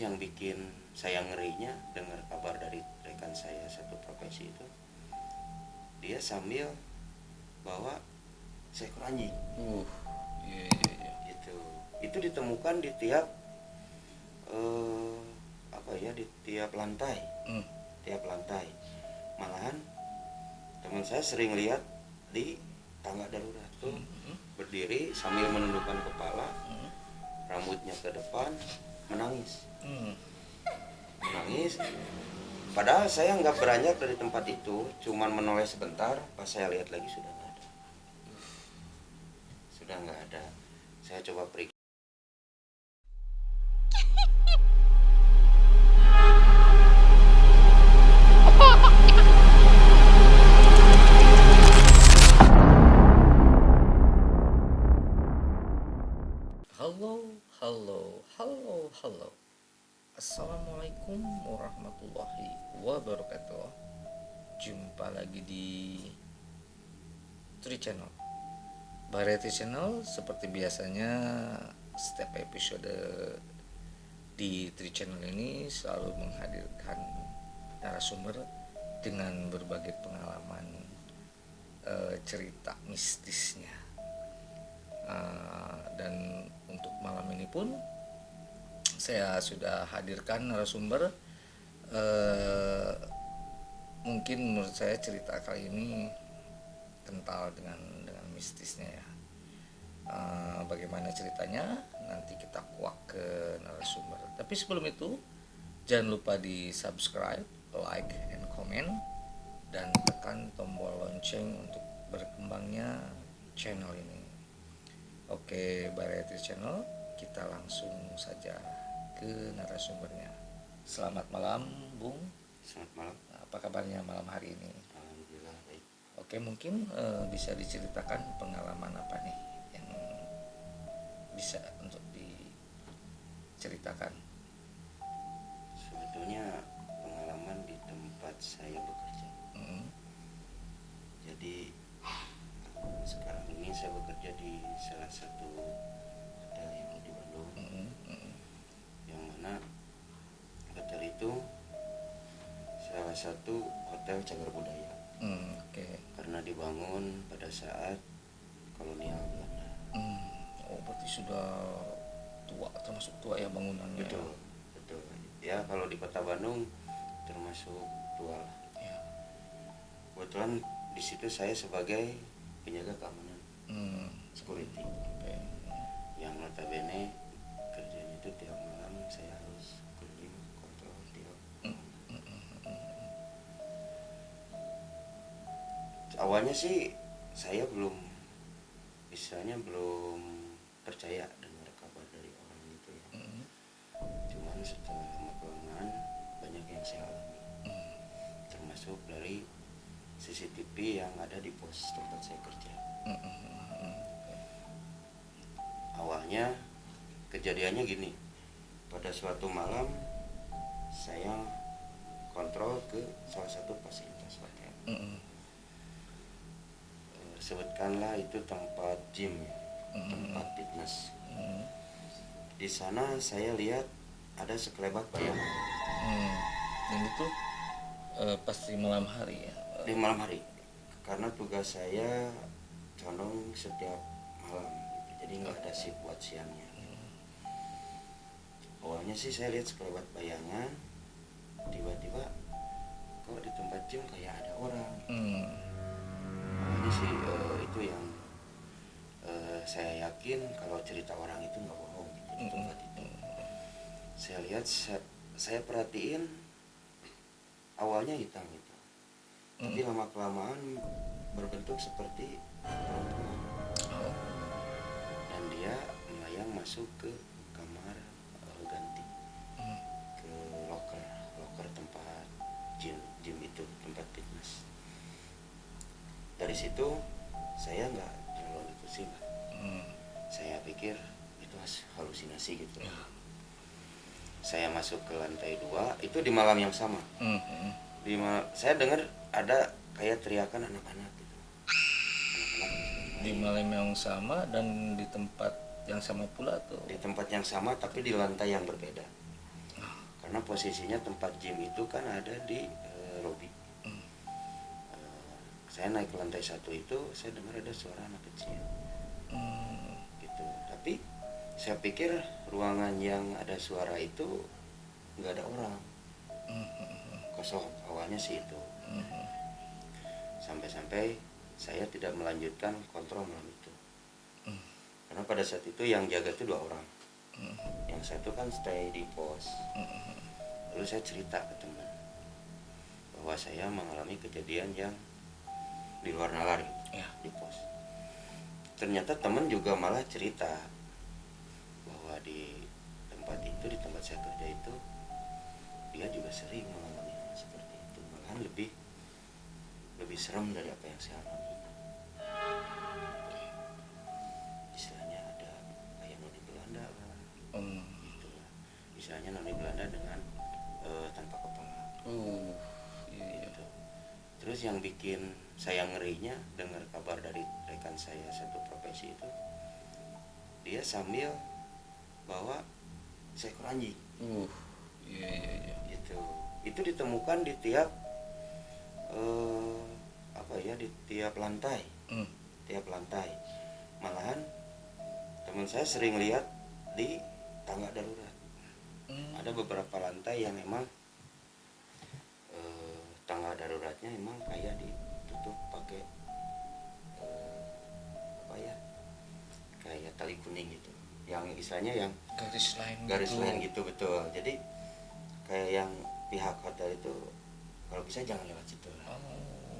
yang bikin saya ngerinya dengar kabar dari rekan saya satu profesi itu, dia sambil bawa seekor anjing. Iya. Gitu. Itu ditemukan di tiap di tiap lantai. Tiap lantai. Malahan teman saya sering lihat di tangga darurat tuh berdiri sambil menundukkan kepala, rambutnya ke depan, menangis. Menangis. Padahal saya nggak beranjak dari tempat itu, cuman menoleh sebentar. Pas saya lihat lagi sudah nggak ada. Sudah nggak ada. Saya coba periksa. Halo. Assalamualaikum warahmatullahi wabarakatuh. Jumpa lagi di Tri Channel. Variety Channel seperti biasanya setiap episode di Tri Channel ini selalu menghadirkan narasumber dengan berbagai pengalaman cerita mistisnya. Dan untuk malam ini pun saya sudah hadirkan narasumber. Mungkin menurut saya cerita kali ini kental dengan mistisnya ya. Bagaimana ceritanya nanti kita kuak ke narasumber. Tapi sebelum itu jangan lupa di subscribe, like, and comment, dan tekan tombol lonceng untuk berkembangnya channel ini. Oke, Variety Channel, kita langsung saja ke narasumbernya. Selamat malam, Bung. Selamat malam. Apa kabarnya malam hari ini? Alhamdulillah baik. Oke, mungkin bisa diceritakan pengalaman apa nih yang bisa untuk diceritakan? Sebetulnya pengalaman di tempat saya bekerja. Jadi sekarang ini saya bekerja di salah satu hotel yang di Bandung. Yang mana hotel itu salah satu hotel cagar budaya. Karena dibangun pada saat kolonial Belanda. Berarti sudah tua, termasuk tua ya bangunannya. Betul. Ya kalau di kota Bandung termasuk tua lah. Ya. Kebetulan di situ saya sebagai penjaga keamanan, security. Yang notabene kerjanya itu tiap malam saya harus keliling kontrol tiap awalnya sih saya belum percaya dengar kabar dari orang itu ya. Cuman setelah lama-kelamaan banyak yang saya alami, termasuk dari CCTV yang ada di pos tempat saya kerja. Awalnya kejadiannya gini, pada suatu malam saya kontrol ke salah satu fasilitas hotel. Sebutkanlah itu tempat gym ya, tempat fitness. Di sana saya lihat ada sekelebat bayangan. Dan itu pasti malam hari ya? Di malam hari, karena tugas saya condong setiap malam gitu. Jadi nggak ada shift buat siangnya. Awalnya sih saya lihat sekelebat bayangan, tiba-tiba kok di tempat gym kayak ada orang. Awalnya sih itu yang saya yakin kalau cerita orang itu nggak bohong gitu, di tempat itu. Saya lihat, saya perhatiin awalnya hitam gitu. Tapi lama kelamaan berbentuk seperti perempuan. Dan dia melayang masuk ke kamar ganti, ke loker tempat gym itu, tempat fitness. Dari situ saya nggak terlalu pusing. Saya pikir itu halusinasi gitu. Saya masuk ke lantai 2 itu di malam yang sama. Saya dengar ada kayak teriakan anak-anak gitu. Di malam yang sama dan di tempat yang sama pula tuh? Di tempat yang sama tapi di lantai yang berbeda. karena posisinya tempat gym itu kan ada di lobby. Saya naik ke lantai 1 itu, saya dengar ada suara anak kecil gitu. Tapi saya pikir ruangan yang ada suara itu nggak ada orang, kosong, awalnya sih itu. Sampai-sampai saya tidak melanjutkan kontrol malam itu, karena pada saat itu yang jaga itu 2 orang, yang satu kan stay di pos. Lalu saya cerita ke teman bahwa saya mengalami kejadian yang di luar nalar gitu, Ya. di pos. Ternyata teman juga malah cerita bahwa di tempat itu, di tempat saya kerja itu, dia juga sering mengalami hal seperti itu, malahan lebih serem dari apa yang saya alami. Istilahnya ada kayak noni Belanda lah, gitu lah. Istilahnya noni Belanda dengan tanpa kepala. Iya. Gitu. Terus yang bikin saya ngerinya dengar kabar dari rekan saya satu profesi itu, dia sambil bawa seekor anjing. Iya. Gitu. Itu ditemukan di tiap di tiap lantai. Tiap lantai. Malahan teman saya sering lihat di tangga darurat. Ada beberapa lantai yang emang tangga daruratnya emang kayak ditutup pakai kayak tali kuning gitu, yang istilahnya yang garis lain gitu, betul. Jadi kayak yang pihak hotel itu kalau bisa jangan lewat situ lah.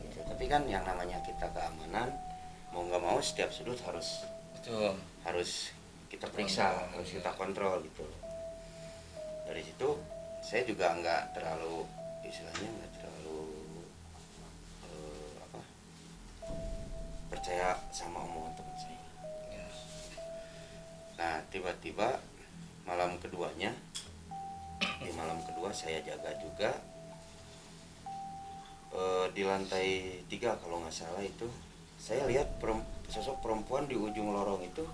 Gitu. Tapi kan yang namanya kita keamanan, mau nggak mau setiap sudut harus kita periksa, harus kita kontrol gitu. Dari situ saya juga nggak terlalu percaya sama omongan teman saya. Nah, tiba-tiba di malam kedua saya jaga juga, di lantai 3 kalau nggak salah itu, saya lihat sosok perempuan di ujung lorong itu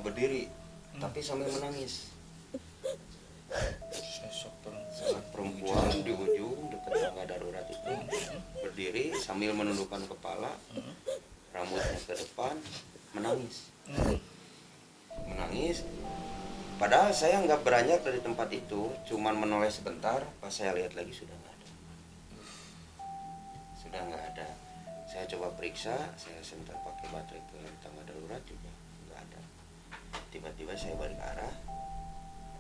berdiri tapi sambil menangis. Sosok Perempuan di ujung dekat tangga darurat itu berdiri sambil menundukkan kepala, rambutnya ke depan, menangis. Padahal saya nggak beranjak dari tempat itu, cuman menoleh sebentar. Pas saya lihat lagi sudah nggak ada. Saya coba periksa, saya senter pakai baterai ke tangga darurat juga nggak ada. Tiba-tiba saya balik arah,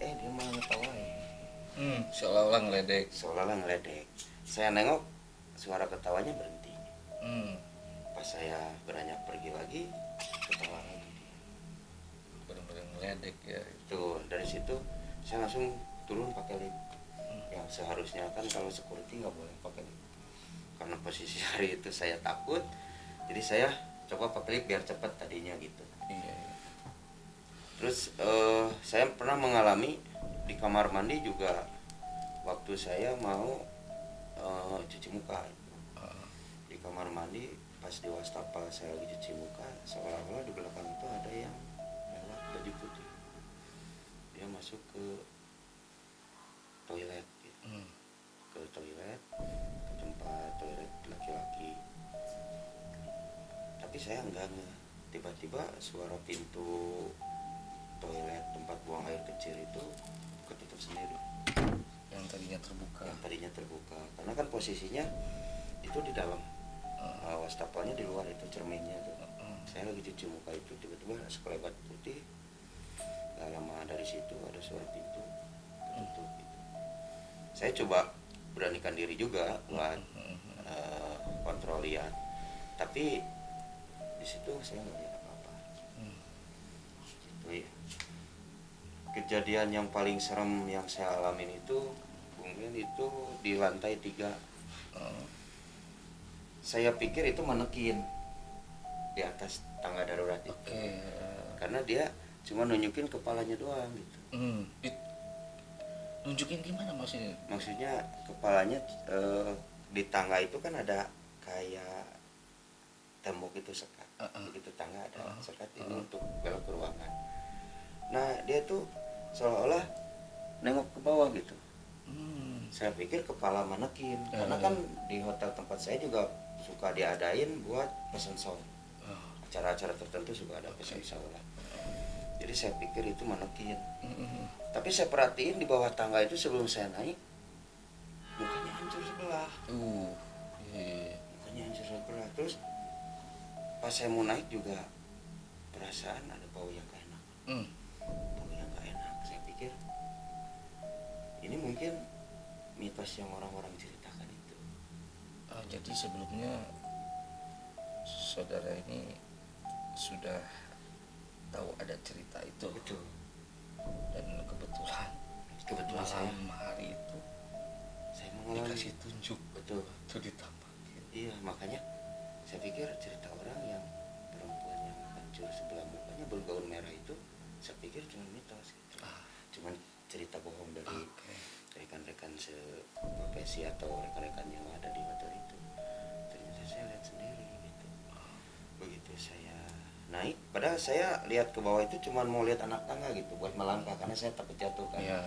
dia malah ngetawain. Seolah-olah ngeledek. Saya nengok, suara ketawanya berhenti. Pas saya beranjak pergi lagi, ketawa lagi. Benar-benar ngeledek ya. Tuh, dari situ saya langsung turun pakai lift. Yang seharusnya kan kalau security nggak boleh pakai lift. Karena posisi hari itu saya takut, jadi saya coba pakai lift biar cepat tadinya gitu. Iya. Terus saya pernah mengalami di kamar mandi juga, waktu saya mau cuci muka. Di kamar mandi pas di wastafel saya lagi cuci muka, seolah-olah di belakang itu ada yang lewat baju putih. Dia masuk ke toilet gitu. Ke tempat toilet laki-laki. Tapi saya enggak tiba-tiba suara pintu toilet tempat buang air kecil itu ketutup sendiri. Yang tadinya terbuka. Karena kan posisinya itu di dalam, wastafelnya di luar, itu cerminnya tuh. Saya lagi cuci muka itu, tiba-tiba sekelebat putih. Gak lama dari situ ada suara pintu ketutup gitu. Saya coba beranikan diri juga buat kontrol lihat, tapi di situ saya nggak lihat apa-apa. Gitu ya. Kejadian yang paling serem yang saya alamin itu mungkin itu di lantai 3. Saya pikir itu manekin di atas tangga darurat itu. Karena dia cuma nunjukin kepalanya doang gitu. Nunjukin gimana maksudnya? Maksudnya kepalanya di tangga itu kan ada kayak tembok itu sekat. Begitu tangga ada sekat ini untuk belok ke ruangan. Nah, dia tuh seolah-olah nengok ke bawah gitu. Hmm. Saya pikir kepala manekin, Ya, karena ya. kan di hotel tempat saya juga suka diadain buat fashion show. Oh. Acara-acara tertentu suka ada fashion show lah. Jadi saya pikir itu manekin. Mm-mm. Tapi saya perhatiin di bawah tangga itu sebelum saya naik, mukanya hancur sebelah. Iya. Mukanya hancur sebelah. Terus pas saya mau naik juga perasaan ada bau yang gak enak. Hmm. Bau yang gak enak. Saya pikir ini mungkin mitos yang orang-orang ceritakan itu. Jadi sebelumnya saudara ini sudah tahu ada cerita itu, Betul. dan kebetulan Saya malam hari itu mengalami. dikasih tunjuk Betul. itu ditampakin. Iya, makanya saya pikir cerita orang yang perempuan yang hancur sebelah mukanya bergaun merah itu, saya pikir cuma mitos gitu. Cuman cerita bohong dari Oke. rekan-rekan seprofesi atau rekan-rekan yang ada di hotel itu. Ternyata saya lihat sendiri gitu. Begitu saya naik, padahal saya lihat ke bawah itu cuma mau lihat anak tangga gitu buat melangkah karena saya takut jatuh kan. Ya.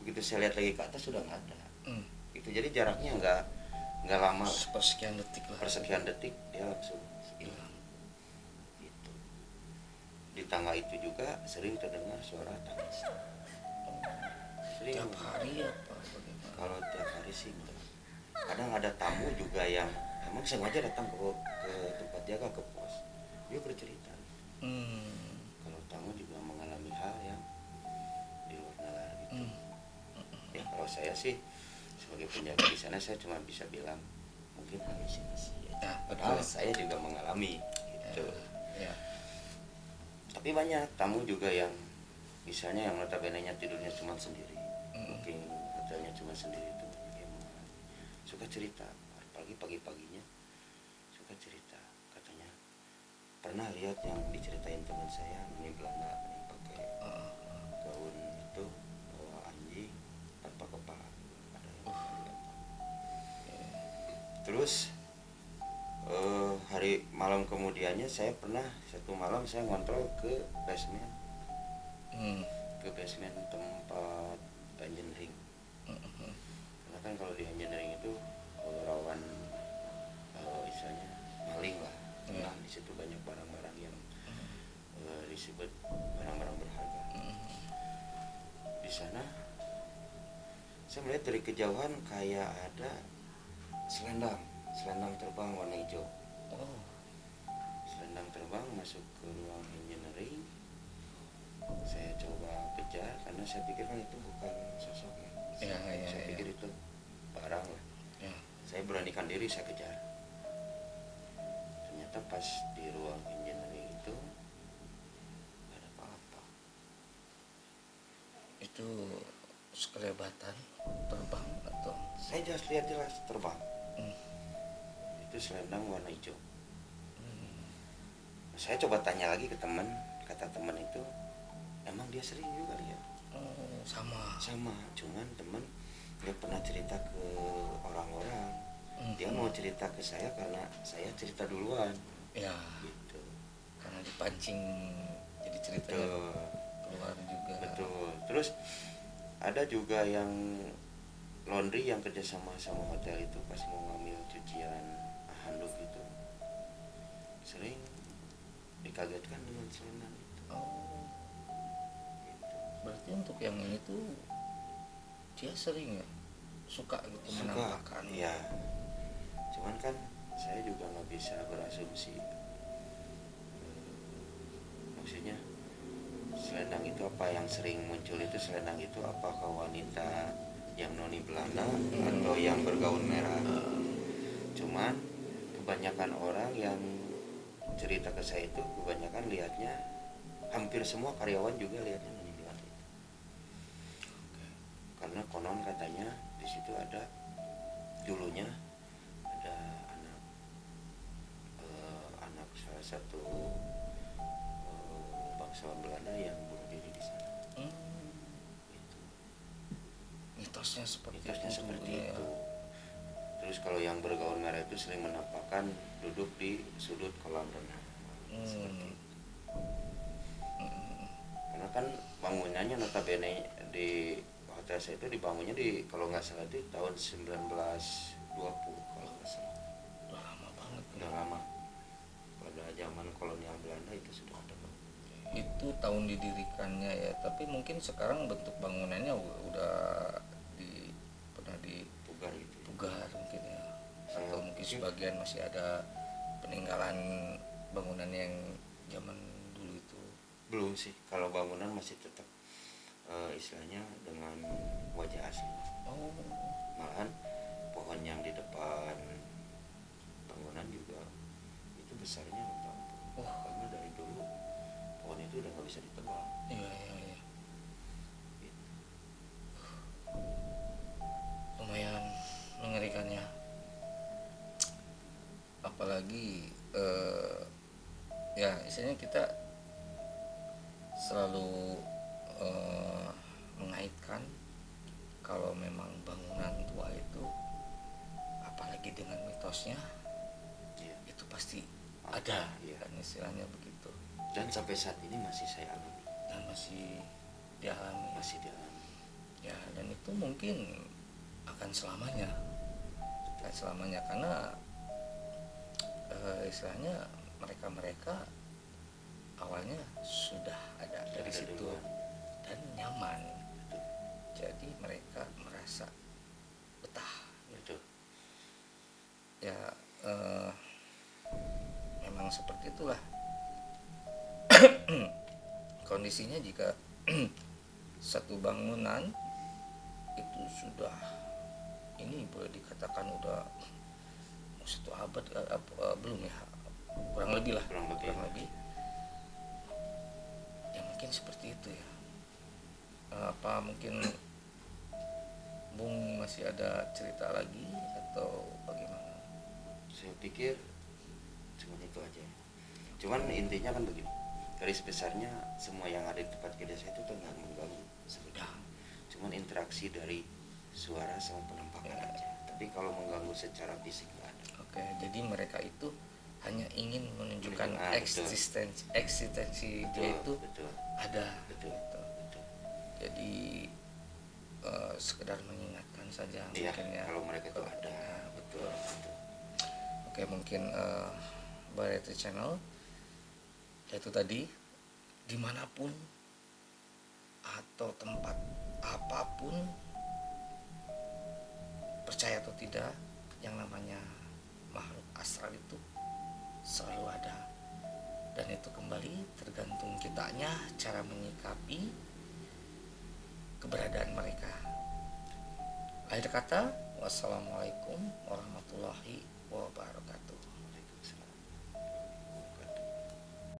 Begitu saya lihat lagi ke atas sudah nggak ada. Hmm. Itu jadi jaraknya nggak lama, Sepersekian detik lah. persekian detik dia langsung hilang. Gitu. Di tangga itu juga sering terdengar suara tangis. Sering. Tiap hari apa bagaimana? Kalau tiap hari sih enggak. Kadang ada tamu juga yang emang sengaja datang ke tempat jaga, ke pos, dia bercerita. Kalau tamu juga mengalami hal yang di luar nalar gitu. Ya kalau saya sih sebagai penjaga di sana saya cuma bisa bilang mungkin halusinasi aja. Ya, Padahal betul. saya juga mengalami gitu. Ya. Tapi banyak tamu juga yang misalnya yang notabene-nya tidurnya cuma sendiri, mungkin hotelnya cuma sendiri itu yang suka cerita, apalagi pagi-paginya suka cerita, katanya pernah lihat yang diceritain teman saya ini Belanda yang pakai gaun itu bawa anjing tanpa kepala, ada yang lihat. Terus hari malam kemudiannya saya pernah satu malam saya ngontrol ke basement tempat engineering. Karena kan kalau di engineering itu rawan istilahnya maling lah. Nah di situ banyak barang-barang yang disebut barang-barang berharga. Di sana saya melihat dari kejauhan kayak ada selendang terbang warna hijau. Selendang terbang masuk ke ruang engineering. Saya coba kejar karena saya pikir kan itu bukan sosoknya. Saya pikir itu barang lah. Ya. Saya beranikan diri, saya kejar. Ternyata pas di ruang engineering itu nggak ada apa-apa. Itu sekelebatan terbang atau? Saya lihat jelas terbang. Itu selendang warna hijau. Saya coba tanya lagi ke teman, kata teman itu emang dia sering juga lihat. Sama, cuman teman nggak pernah cerita ke orang-orang. Dia mau cerita ke saya karena saya cerita duluan. Ya. Gitu. Karena dipancing jadi ceritanya keluar juga. Betul. Terus ada juga yang laundry yang kerjasama sama hotel itu pas mau ngambil cucian handuk itu sering dikagetkan dengan selendang itu. Gitu. Berarti untuk yang ini tuh dia sering ya suka gitu menampakkan. Iya. Cuman kan saya juga nggak bisa berasumsi. Maksudnya selendang itu apa yang sering muncul itu selendang itu apakah wanita yang noni Belanda atau yang bergaun merah. Cuman kebanyakan orang yang cerita ke saya itu kebanyakan lihatnya, hampir semua karyawan juga lihatnya noni Belanda itu. Karena konon katanya di situ ada dulunya ada anak salah satu bangsawan Belanda yang bunuh diri di sana. Itu. Mitosnya seperti itu. Ya. Terus kalau yang bergaun merah itu sering menampakkan duduk di sudut kolam renang. Seperti itu. Karena kan bangunannya notabene di hotel desa itu dibangunnya kalau nggak salah di tahun 1920 kalau nggak salah. Udah lama banget. Udah lama. Pada zaman kolonial Belanda itu sudah ada. Itu tahun didirikannya ya, tapi mungkin sekarang bentuk bangunannya udah pernah Pugar gitu. dipugar mungkin ya. Saya Atau mungkin sebagian masih ada peninggalan bangunan yang zaman dulu itu. belum sih, kalau bangunan masih tetap istilahnya dengan wajah asli. Oh, Malahan pohon yang di depan bangunan juga itu besarnya minta ampun. wah, Karena dari dulu pohon itu udah nggak bisa ditebang. iya iya iya. Gitu. Lumayan mengerikan ya. Apalagi ya istilahnya kita selalu mengaitkan kalau memang bangunan tua itu, apalagi dengan mitosnya, Iya. itu pasti ada, Iya. kan istilahnya begitu, Dan sampai saat ini masih saya alami, dan masih dialami masih dialami. ya. Dan itu mungkin akan selamanya karena istilahnya mereka awalnya sudah ada dari Ada situ duluan. dan nyaman, Betul. jadi mereka merasa betah Betul. ya. Memang seperti itulah kondisinya jika satu bangunan itu sudah, ini boleh dikatakan udah mau 1 abad belum ya, kurang lebih lah, Kurang lebih. ya mungkin seperti itu ya. Apa mungkin Bung masih ada cerita lagi atau bagaimana? Saya pikir cuma itu aja. Cuman intinya kan begini, garis besarnya semua yang ada di tempat desa itu kan nggak mengganggu sebenarnya. Cuman interaksi dari suara sama penampakan aja. Tapi kalau mengganggu secara fisik nggak ada. Oke, jadi mereka itu hanya ingin menunjukkan Betul. eksistensi dia itu Betul. ada Betul. gitu. Betul. Jadi sekedar mengingatkan saja Iya, mungkin ya. kalau mereka itu ada. Ya, betul. Betul. Oke, mungkin Variety Channel yaitu tadi, dimanapun atau tempat apapun, percaya atau tidak, yang namanya makhluk astral itu selalu ada, dan itu kembali tergantung kitanya cara menyikapi keberadaan mereka. Akhir kata, wassalamualaikum warahmatullahi